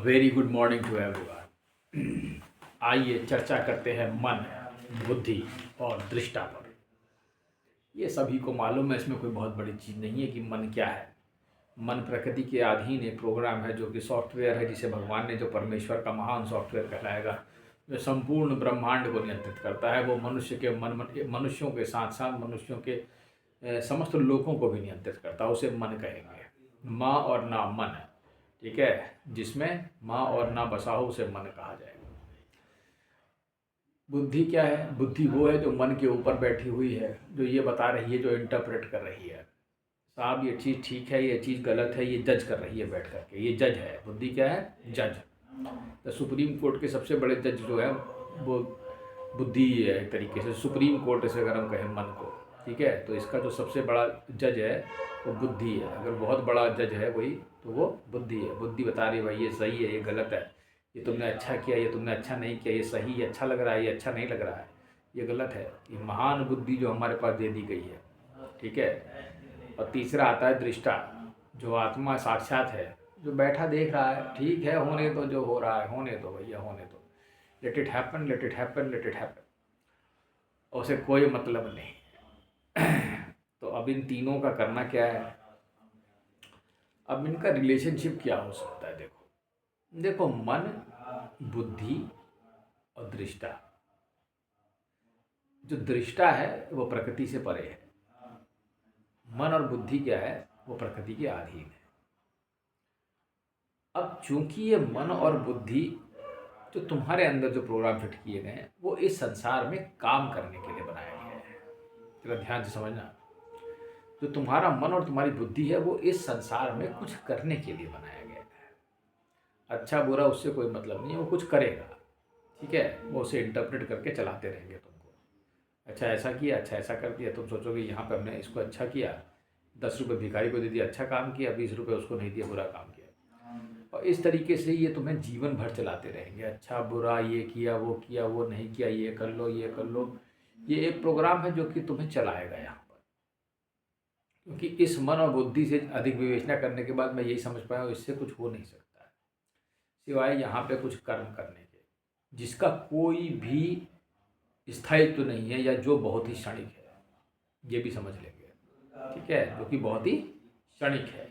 Very good morning to everyone. आइए चर्चा करते हैं मन, बुद्धि और दृष्टा पर। ये सभी को मालूम है, इसमें कोई बहुत बड़ी चीज़ नहीं है कि मन क्या है। मन प्रकृति के अधीन एक प्रोग्राम है, जो कि सॉफ्टवेयर है, जिसे भगवान ने जो परमेश्वर का महान सॉफ्टवेयर कहलाएगा, जो संपूर्ण ब्रह्मांड को नियंत्रित करता है। वो मनुष्य के मनुष्यों के साथ साथ मनुष्यों के समस्त लोगों को भी नियंत्रित करता है। उसे मन कहेंगे। माँ और ना मन, ठीक है, जिसमें माँ और ना बसा हो उसे मन कहा जाएगा। बुद्धि क्या है? बुद्धि वो है जो मन के ऊपर बैठी हुई है, जो ये बता रही है, जो इंटरप्रेट कर रही है। साहब ये चीज़ ठीक है, ये चीज़ गलत है, ये जज कर रही है बैठ करके। ये जज है। बुद्धि क्या है? जज। तो सुप्रीम कोर्ट के सबसे बड़े जज जो है वो बुद्धि है, एक तरीके से सुप्रीम कोर्ट से अगर हम कहें मन को, ठीक है, तो इसका जो सबसे बड़ा जज है वो बुद्धि है। अगर बहुत बड़ा जज है कोई तो वो बुद्धि है। बुद्धि बता रही है भाई ये सही है, ये गलत है, ये तुमने अच्छा किया, ये तुमने अच्छा नहीं किया, ये सही, ये अच्छा लग रहा है, ये अच्छा नहीं लग रहा है, ये गलत है। ये महान बुद्धि जो हमारे पास दे दी गई है, ठीक है। और तीसरा आता है दृष्टा, जो आत्मा साक्षात है, जो बैठा देख रहा है, ठीक है, होने दो, जो हो रहा है होने दो भैया, होने दो, let it happen, let it happen, let it happen, उसे कोई मतलब नहीं। तो अब इन तीनों का करना क्या है? अब इनका रिलेशनशिप क्या हो सकता है? देखो देखो, मन, बुद्धि और दृष्टा। जो दृष्टा है वो प्रकृति से परे है। मन और बुद्धि क्या है? वो प्रकृति के अधीन है। अब चूंकि ये मन और बुद्धि जो तुम्हारे अंदर जो प्रोग्राम फिट किए गए हैं, वो इस संसार में काम करने के लिए बनाया गया है। जरा ध्यान से समझना, जो तुम्हारा मन और तुम्हारी बुद्धि है वो इस संसार में कुछ करने के लिए बनाया गया है। अच्छा बुरा उससे कोई मतलब नहीं है, वो कुछ करेगा, ठीक है। वो उसे इंटरप्रेट करके चलाते रहेंगे तुमको। अच्छा ऐसा किया, अच्छा ऐसा कर दिया, तुम सोचोगे यहाँ पे हमने इसको अच्छा किया, 10 रुपये भिखारी को दे दिया, अच्छा काम किया, 20 रुपये उसको नहीं दिया, बुरा काम किया। और इस तरीके से ये तुम्हें जीवन भर चलाते रहेंगे। अच्छा बुरा, ये किया, वो नहीं किया, ये कर लो, ये कर लो। ये एक प्रोग्राम है जो कि तुम्हें चलाएगा यहाँ पर। क्योंकि इस मन और बुद्धि से अधिक विवेचना करने के बाद मैं यही समझ पाया हूँ, इससे कुछ हो नहीं सकता है सिवाय यहाँ पे कुछ कर्म करने के, जिसका कोई भी स्थायित्व तो नहीं है, या जो बहुत ही क्षणिक है, ये भी समझ लेंगे, ठीक है, जो कि बहुत ही क्षणिक है।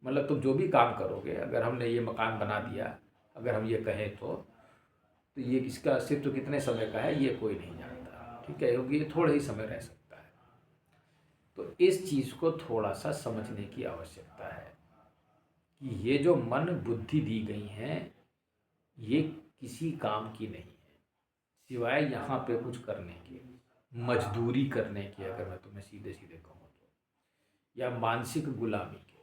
मतलब तुम जो भी काम करोगे, अगर हमने ये मकान बना दिया, अगर हम ये कहें तो ये इसका अस्तित्व कितने समय का है ये कोई नहीं जानता, ठीक है, क्योंकि ये थोड़ा ही समय रह सकता है। तो इस चीज़ को थोड़ा सा समझने की आवश्यकता है कि ये जो मन बुद्धि दी गई हैं, ये किसी काम की नहीं है सिवाय यहाँ पे कुछ करने के, मजदूरी करने की, अगर मैं तुम्हें सीधे सीधे कहूँ तो, या मानसिक गुलामी के।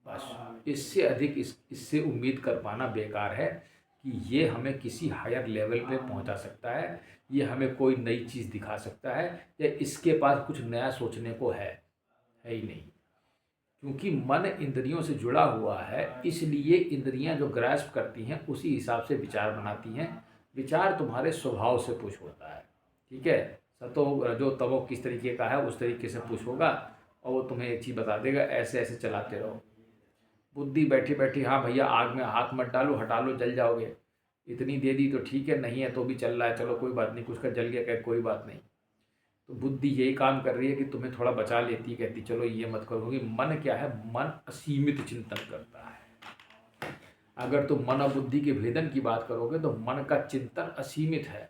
बस इससे अधिक इससे उम्मीद कर पाना बेकार है कि ये हमें किसी हायर लेवल पे पहुंचा सकता है, ये हमें कोई नई चीज़ दिखा सकता है, या इसके पास कुछ नया सोचने को है ही नहीं। क्योंकि मन इंद्रियों से जुड़ा हुआ है, इसलिए इंद्रियां जो ग्रास्प करती हैं उसी हिसाब से विचार बनाती हैं। विचार तुम्हारे स्वभाव से पुश होता है, ठीक है। सतो रजो तमो किस तरीके का है उस तरीके से पुश होगा, और वो तुम्हें एक चीज़ बता देगा, ऐसे ऐसे चलाते रहो। बुद्धि बैठी बैठी, हाँ भैया आग में हाथ मत डालो, हटा लो, जल जाओगे, इतनी दे दी तो ठीक है, नहीं है तो भी चल रहा है, चलो कोई बात नहीं, कुछ का जल गया, कहे कोई बात नहीं। तो बुद्धि यही काम कर रही है कि तुम्हें थोड़ा बचा लेती, कहती चलो ये मत करो, क्योंकि मन क्या है? मन असीमित चिंतन करता है। अगर तुम मन और बुद्धि के भेदन की बात करोगे तो मन का चिंतन असीमित है।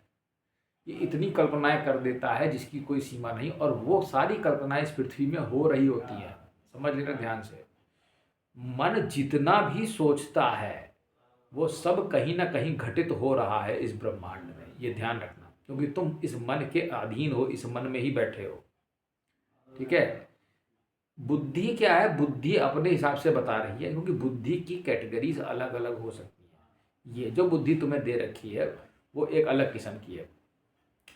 ये इतनी कल्पनाएं कर देता है जिसकी कोई सीमा नहीं, और वो सारी कल्पनाएं इस पृथ्वी में हो रही होती हैं। समझ लेना ध्यान से, मन जितना भी सोचता है वो सब कहीं ना कहीं घटित हो रहा है इस ब्रह्मांड में, ये ध्यान रखना, क्योंकि तुम इस मन के अधीन हो, इस मन में ही बैठे हो, ठीक है। बुद्धि क्या है? बुद्धि अपने हिसाब से बता रही है, क्योंकि बुद्धि की कैटेगरीज अलग अलग हो सकती हैं। ये जो बुद्धि तुम्हें दे रखी है वो एक अलग किस्म की है।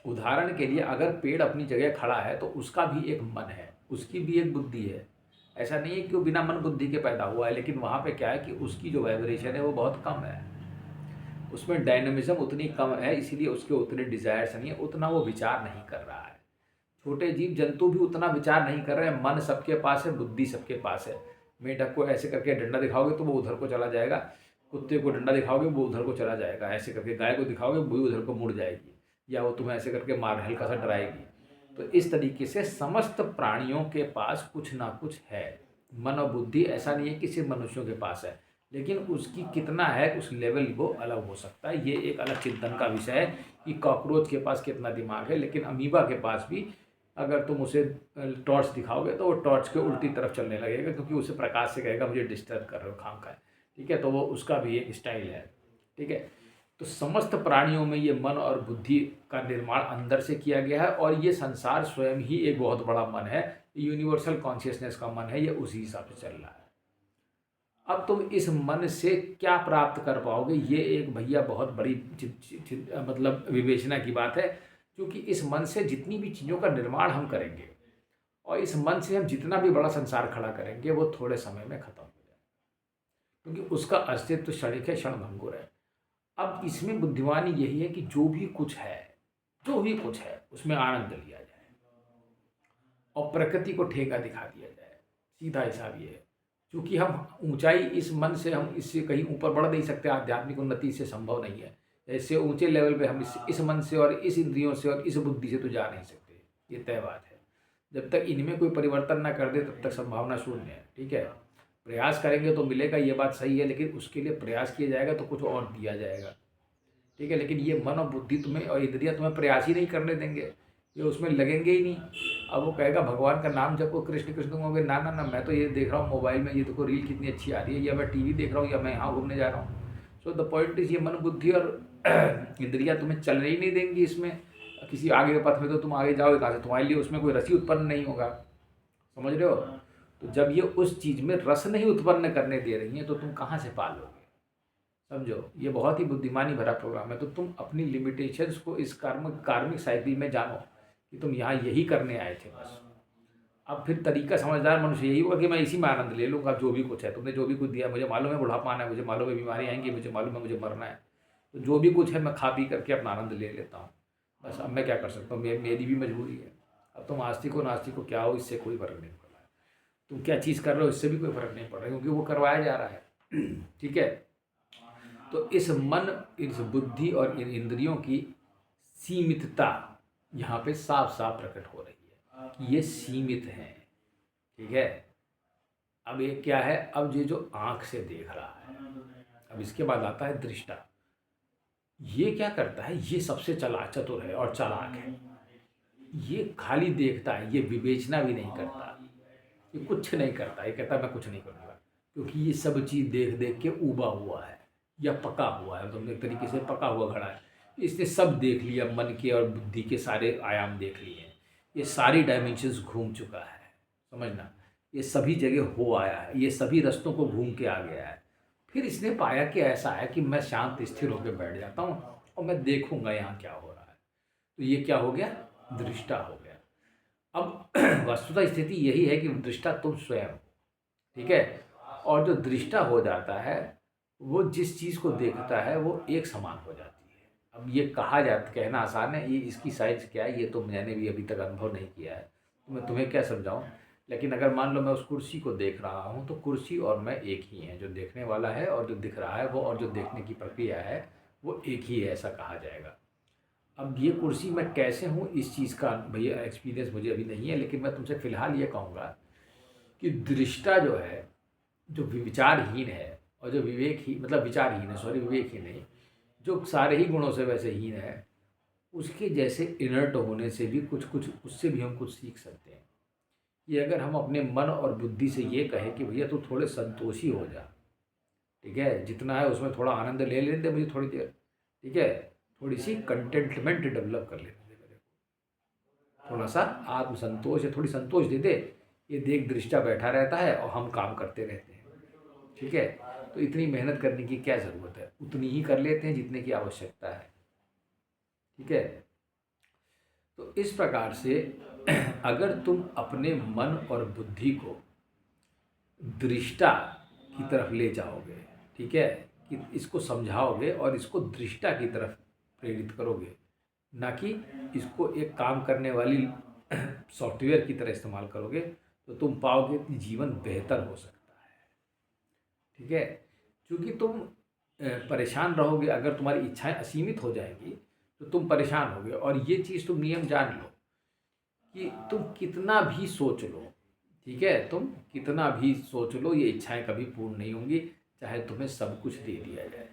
उदाहरण के लिए, अगर पेड़ अपनी जगह खड़ा है तो उसका भी एक मन है, उसकी भी एक बुद्धि है। ऐसा नहीं है कि वो बिना मन बुद्धि के पैदा हुआ है, लेकिन वहाँ पे क्या है कि उसकी जो वाइब्रेशन है वो बहुत कम है, उसमें डायनेमिज्म उतनी कम है, इसीलिए उसके उतने डिज़ायर्स नहीं है, उतना वो विचार नहीं कर रहा है। छोटे जीव जंतु भी उतना विचार नहीं कर रहे हैं। मन सबके पास है, बुद्धि सबके पास है। मेढक को ऐसे करके डंडा दिखाओगे तो वो उधर को चला जाएगा, कुत्ते को डंडा दिखाओगे वो उधर को चला जाएगा, ऐसे करके गाय को दिखाओगे वो उधर को मुड़ जाएगी, या वो तुम्हें ऐसे करके मार हल्का सा डराएगी। तो इस तरीके से समस्त प्राणियों के पास कुछ ना कुछ है। मन और बुद्धि ऐसा नहीं है कि सिर्फ मनुष्यों के पास है, लेकिन उसकी कितना है उस लेवल वो अलग हो सकता है। ये एक अलग चिंतन का विषय है कि कॉकरोच के पास कितना दिमाग है, लेकिन अमीबा के पास भी अगर तुम उसे टॉर्च दिखाओगे तो वो टॉर्च के उल्टी तरफ चलने लगेगा, क्योंकि उसे प्रकाश से कहेगा मुझे डिस्टर्ब कर रहे हो खाम खाए। ठीक है, तो वो उसका भी एक स्टाइल है। ठीक है, तो समस्त प्राणियों में ये मन और बुद्धि का निर्माण अंदर से किया गया है, और ये संसार स्वयं ही एक बहुत बड़ा मन है, यूनिवर्सल कॉन्शियसनेस का मन है, ये उसी हिसाब से चल रहा है। अब तुम इस मन से क्या प्राप्त कर पाओगे, ये एक भैया बहुत बड़ी मतलब विवेचना की बात है, क्योंकि इस मन से जितनी भी चीज़ों का निर्माण हम करेंगे और इस मन से हम जितना भी बड़ा संसार खड़ा करेंगे वो थोड़े समय में खत्म हो जाए, क्योंकि उसका अस्तित्व क्षणिक है, क्षणभंगुर है। अब इसमें बुद्धिमानी यही है कि जो भी कुछ है, जो भी कुछ है उसमें आनंद लिया जाए और प्रकृति को ठेका दिखा दिया जाए। सीधा हिसाब ये है, क्योंकि हम ऊंचाई इस मन से हम इससे कहीं ऊपर बढ़ नहीं सकते, आध्यात्मिक उन्नति इससे संभव नहीं है। ऐसे ऊंचे लेवल पे हम इस मन से और इस इंद्रियों से और इस बुद्धि से तो जा नहीं सकते, ये तय बात है। जब तक इनमें कोई परिवर्तन ना कर दे तब तक संभावना शून्य है। ठीक है, प्रयास करेंगे तो मिलेगा, ये बात सही है, लेकिन उसके लिए प्रयास किया जाएगा तो कुछ और दिया जाएगा। ठीक है, लेकिन ये मन और बुद्धि तुम्हें और इंद्रियां तुम्हें प्रयास ही नहीं करने देंगे, ये उसमें लगेंगे ही नहीं। अब वो कहेगा भगवान का नाम जपो, कृष्ण कृष्ण कहोगे, ना ना ना मैं तो ये देख रहा हूँ मोबाइल में, ये देखो रील कितनी अच्छी आ रही है, या मैं टीवी देख रहा हूँ, या मैं यहाँ घूमने जा रहा हूँ। सो द पॉइंट इज, ये मन बुद्धि और इंद्रियां तुम्हें चलने ही नहीं देंगी इसमें। किसी आगे के पथ में तो तुम आगे जाओगे कहाँ से, तुम्हारे लिए उसमें कोई रस ही उत्पन्न नहीं होगा। समझ रहे हो? तो जब ये उस चीज़ में रस नहीं उत्पन्न करने दे रही हैं तो तुम कहाँ से पालोगे? समझो, ये बहुत ही बुद्धिमानी भरा प्रोग्राम है। तो तुम अपनी लिमिटेशंस को इस कार्मिक साइकिल में जानो कि तुम यहाँ यही करने आए थे बस। अब फिर तरीका समझदार मनुष्य यही होगा कि मैं इसी में आनंद ले लूँगा, जो भी कुछ है तुमने जो भी कुछ दिया, मुझे मालूम है बुढ़ापा आना है, मुझे मालूम है बीमारी आएंगी, मुझे मालूम है मुझे मरना है, तो जो भी कुछ है मैं खा पी करके अपना आनंद ले लेता हूँ बस। अब मैं क्या कर सकता हूँ, मेरी भी मजबूरी है। अब तुम आस्तिक हो नास्तिक हो क्या हो, इससे कोई फर्क नहीं पड़ रहा है। तुम क्या चीज़ कर रहे हो इससे भी कोई फर्क नहीं पड़ रहा है, क्योंकि वो करवाया जा रहा है। ठीक है, तो इस मन, इस बुद्धि और इन इंद्रियों की सीमितता यहाँ पे साफ साफ प्रकट हो रही है कि ये सीमित हैं। ठीक है, अब ये क्या है, अब ये जो आँख से देख रहा है, अब इसके बाद आता है दृष्टा। ये क्या करता है, ये सबसे चतुर है और चालाक है। ये खाली देखता है, ये विवेचना भी नहीं करता, ये कुछ नहीं करता, ये कहता मैं कुछ नहीं करूँगा, क्योंकि ये सब चीज़ देख देख के उबा हुआ है या पका हुआ है, तो एक तरीके से पका हुआ घड़ा है। इसने सब देख लिया, मन के और बुद्धि के सारे आयाम देख लिए हैं, ये सारी डायमेंशंस घूम चुका है। समझना, ये सभी जगह हो आया है, ये सभी रास्तों को घूम के आ गया है। फिर इसने पाया कि ऐसा है कि मैं शांत स्थिर होकर बैठ जाता हूँ और मैं देखूंगा यहाँ क्या हो रहा है। तो ये क्या हो गया, दृष्टा हो गया। अब वस्तुतः स्थिति यही है कि दृष्टा तुम स्वयं हो। ठीक है, और जो दृष्टा हो जाता है वो जिस चीज़ को देखता है वो एक समान हो जाती है। अब ये कहना आसान है, ये इसकी साइज क्या है ये तो मैंने भी अभी तक अनुभव नहीं किया है, तो मैं तुम्हें क्या समझाऊं। लेकिन अगर मान लो मैं उस कुर्सी को देख रहा हूँ तो कुर्सी और मैं एक ही हैं, जो देखने वाला है और जो दिख रहा है वो, और जो देखने की प्रक्रिया है वो एक ही है, ऐसा कहा जाएगा। अब ये कुर्सी मैं कैसे हूँ इस चीज़ का भैया एक्सपीरियंस मुझे अभी नहीं है, लेकिन मैं तुमसे फ़िलहाल ये कहूँगा कि दृष्टा जो है, जो विचारहीन है और जो विवेकहीन, मतलब विचारहीन है, सॉरी विवेकहीन नहीं, जो सारे ही गुणों से वैसे हीन है, उसके जैसे इनर्ट होने से भी कुछ कुछ उससे भी हम कुछ सीख सकते हैं। ये अगर हम अपने मन और बुद्धि से ये कहें कि भैया तू थोड़े संतोषी हो जा, ठीक है, जितना है उसमें थोड़ा आनंद ले लेने दे मुझे थोड़ी देर, ठीक है, थोड़ी सी कंटेंटमेंट डेवलप कर लेने दे मेरे को, थोड़ा सा आत्मसंतोष या थोड़ी संतोष दे दे। ये देख दृष्टा बैठा रहता है और हम काम करते रहते हैं। ठीक है, तो इतनी मेहनत करने की क्या ज़रूरत है, उतनी ही कर लेते हैं जितने की आवश्यकता है। ठीक है, तो इस प्रकार से अगर तुम अपने मन और बुद्धि को दृष्टा की तरफ ले जाओगे, ठीक है, कि इसको समझाओगे और इसको दृष्टा की तरफ प्रेरित करोगे, ना कि इसको एक काम करने वाली सॉफ्टवेयर की तरह इस्तेमाल करोगे, तो तुम पाओगे कि जीवन बेहतर हो सकता है। ठीक है, क्योंकि तुम परेशान रहोगे, अगर तुम्हारी इच्छाएं असीमित हो जाएंगी तो तुम परेशान होगे। और ये चीज़ तुम नियम जान लो कि तुम कितना भी सोच लो, ठीक है, तुम कितना भी सोच लो, ये इच्छाएं कभी पूर्ण नहीं होंगी, चाहे तुम्हें सब कुछ दे दिया जाए।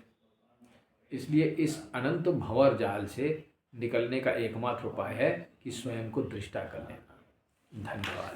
इसलिए इस अनंत भंवर जाल से निकलने का एकमात्र उपाय है कि स्वयं को दृष्टा कर लेना। धन्यवाद।